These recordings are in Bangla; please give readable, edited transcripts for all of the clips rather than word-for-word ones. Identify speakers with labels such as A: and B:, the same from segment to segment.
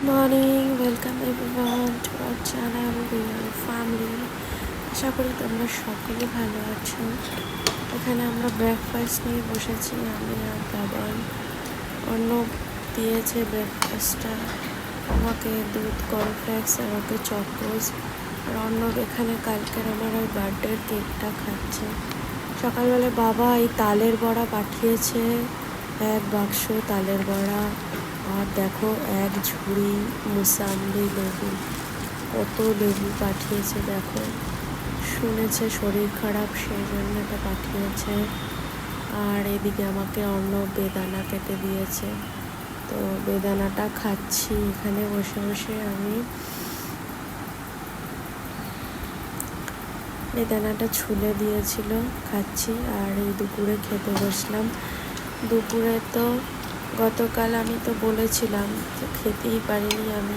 A: Morning, welcome everyone to our channel real family. আশা করি তোমরা সকলে ভালো আছো। এখানে আমরা ব্রেকফাস্ট নিয়ে বসেছি, আমি আর বাবান। অন্য দিয়েছে ব্রেকফাস্টটা আমাকে, দুধ, কর্নফ্লেক্স, আমাকে চকোস। আর অন্য এখানে কালকের আমার ওই বার্থডের কেকটা খাচ্ছে। সকালবেলা বাবা এই তালের বড়া পাঠিয়েছে, এক বাক্স তালের বড়া। আর দেখো এক ঝুড়ি মুসাম্বি লেবু, কত লেবু পাঠিয়েছে দেখো। শুনেছে শরীর খারাপ, সেই জন্য এটা পাঠিয়েছে। আর এদিকে আমাকে অন্য বেদানা কেটে দিয়েছে, তো বেদানাটা খাচ্ছি এখানে বসে বসে। আমি বেদানাটা ছুলে দিয়েছিল, খাচ্ছি। আর এই দুপুরে খেতে বসলাম। দুপুরে তো গতকাল আমি তো বলেছিলাম তো খেতেই পারিনি আমি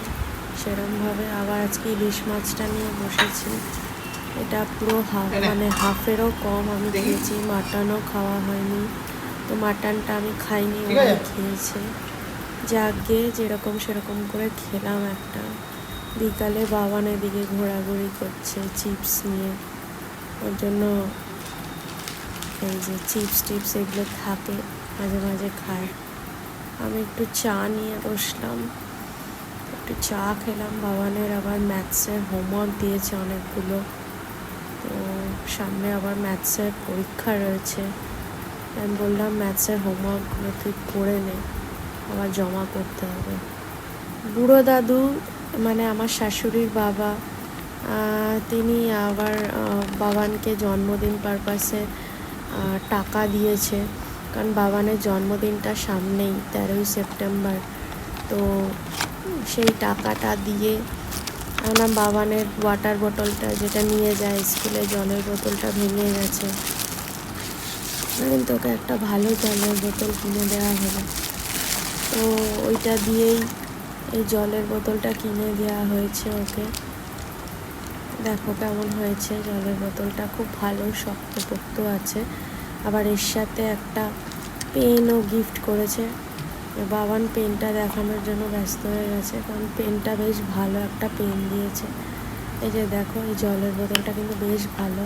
A: সেরমভাবে। আবার আজকে ইলিশ মাছটা নিয়ে বসেছি। এটা পুরো হাফেরও কম আমি খেয়েছি। মাটনও খাওয়া হয়নি, তো মাটনটা আমি খাইনি, ওরাই খেয়েছে। যাকে যেরকম সেরকম করে খেলাম একটা। বিকালে বাবান এদিকে ঘোরাঘুরি করছে চিপস নিয়ে, ওর জন্য এই যে চিপস টিপস এগুলো থাকে, মাঝে মাঝে খায়। আমি একটু চা নিয়ে বসলাম, একটু চা খেলাম। বাবানের আবার ম্যাথসের হোমওয়ার্ক দিয়েছে অনেকগুলো, তো সামনে আবার ম্যাথসের পরীক্ষা রয়েছে। আমি বললাম ম্যাথসের হোমওয়ার্কগুলো তুই করে নে, আবার জমা করতে হবে। বুড়ো দাদু মানে আমার শাশুড়ির বাবা, তিনি আবার বাবানকে জন্মদিন পারপাসে টাকা দিয়েছে, কারণ বাবানের জন্মদিনটা সামনেই 13ই সেপ্টেম্বর। তো সেই টাকাটা দিয়ে আমার বাবানের ওয়াটার বোতলটা যেটা নিয়ে যায় স্কুলে, জলের বোতলটা ভেঙে গেছে, কিন্তু ওকে একটা ভালো জলের বোতল কিনে দেওয়া হলো। তো ওইটা দিয়েই এই জলের বোতলটা কিনে দেওয়া হয়েছে ওকে। দেখো কেমন হয়েছে জলের বোতলটা, খুব ভালো শক্তপোক্ত আছে। আবার এর সাথে একটা পেনও গিফট করেছে। বাবান পেনটা দেখানোর জন্য ব্যস্ত হয়ে গেছে, কারণ পেনটা বেশ ভালো একটা পেন দিয়েছে। এই যে দেখো, এই জলের বোতলটা কিন্তু বেশ ভালো,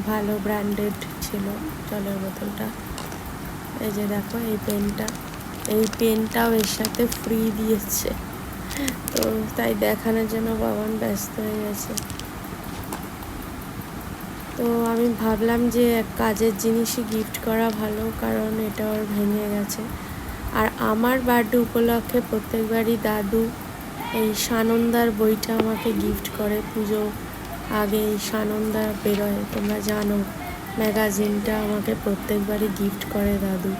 A: ভালো ব্র্যান্ডেড ছিল জলের বোতলটা। এই যে দেখো এই পেনটাও এর সাথে ফ্রি দিয়েছে, তো তাই দেখানোর জন্য বাবান ব্যস্ত হয়ে গেছে। তো আমি ভাবলাম যে এক কাজের জিনিসই গিফট করা ভালো, কারণ এটা ওর ভেঙে গেছে। আর আমার বার্থডে উপলক্ষে প্রত্যেকবারই দাদু এই সানন্দার বইটা আমাকে গিফট করে। পুজো আগে এই সানন্দা বেরোয়, তোমরা জানো, ম্যাগাজিনটা আমাকে প্রত্যেকবারই গিফট করে দাদু।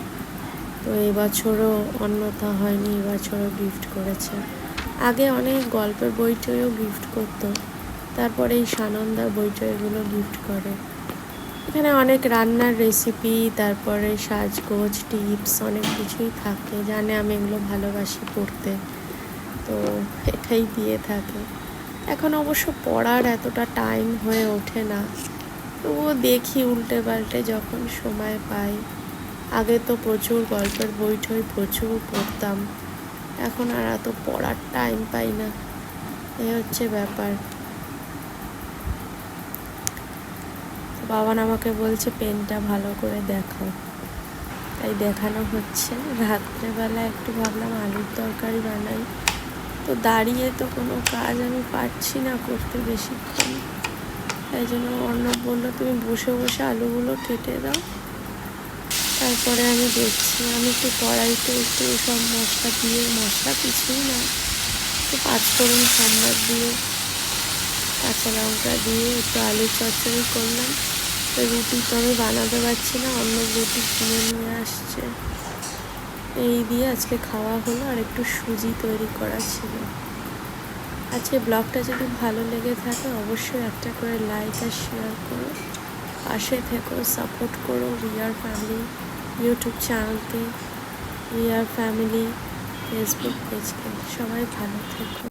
A: তো এবছরও অন্যথা হয়নি, এবছরও গিফট করেছে। আগে অনেক গল্পের বইটইও গিফট করতো, তারপরে এই সানন্দার বইটা এগুলো গিফট করে। এখানে অনেক রান্নার রেসিপি, তারপরে সাজগোজ টিপস অনেক কিছুই থাকে, জানে আমি এগুলো ভালোবাসি পড়তে, তো এটাই দিয়ে থাকে। এখন অবশ্য পড়ার এতটা টাইম হয়ে ওঠে না, তবুও দেখি উল্টে পাল্টে যখন সময় পাই। আগে তো প্রচুর গল্পের বই প্রচুর পড়তাম, এখন আর এত পড়ার টাইম পাই না, এই হচ্ছে ব্যাপার। বাবান আমাকে বলছে পেনটা ভালো করে দেখাও, তাই দেখানো হচ্ছে। রাত্রেবেলা একটু ভাবলাম আলুর তরকারি বানাই, তো দাঁড়িয়ে তো কোনো কাজ আমি পারছি না করতে বেশিক্ষণ, তাই জন্য অর্ণব বললো তুমি বসে বসে আলুগুলো কেটে দাও, তারপরে আমি দেখছি। আমি একটু কড়াইতে একটু সব মশলা দিয়ে, মশলা কিছুই না, একটু পাঁচফোড়ন সম্বার দিয়ে, কাঁচা লঙ্কা দিয়ে একটু আলুর চচ্চড়ি করলাম। তো রুটি তো আমি বানাতে পারছি না, অন্য রুটি কিনে নিয়ে আসছে, এই দিয়ে আজকে খাওয়া হলো। আর একটু সুজি তৈরি করা ছিল। আজকে ব্লগটা যদি ভালো লেগে থাকে অবশ্যই একটা করে লাইক আর শেয়ার করো, পাশে থেকো, সাপোর্ট করো রিয়ার ফ্যামিলি ইউটিউব চ্যানেলকে, রিয়ার ফ্যামিলি ফেসবুক পেজকে। সবাই ভালো থেকো।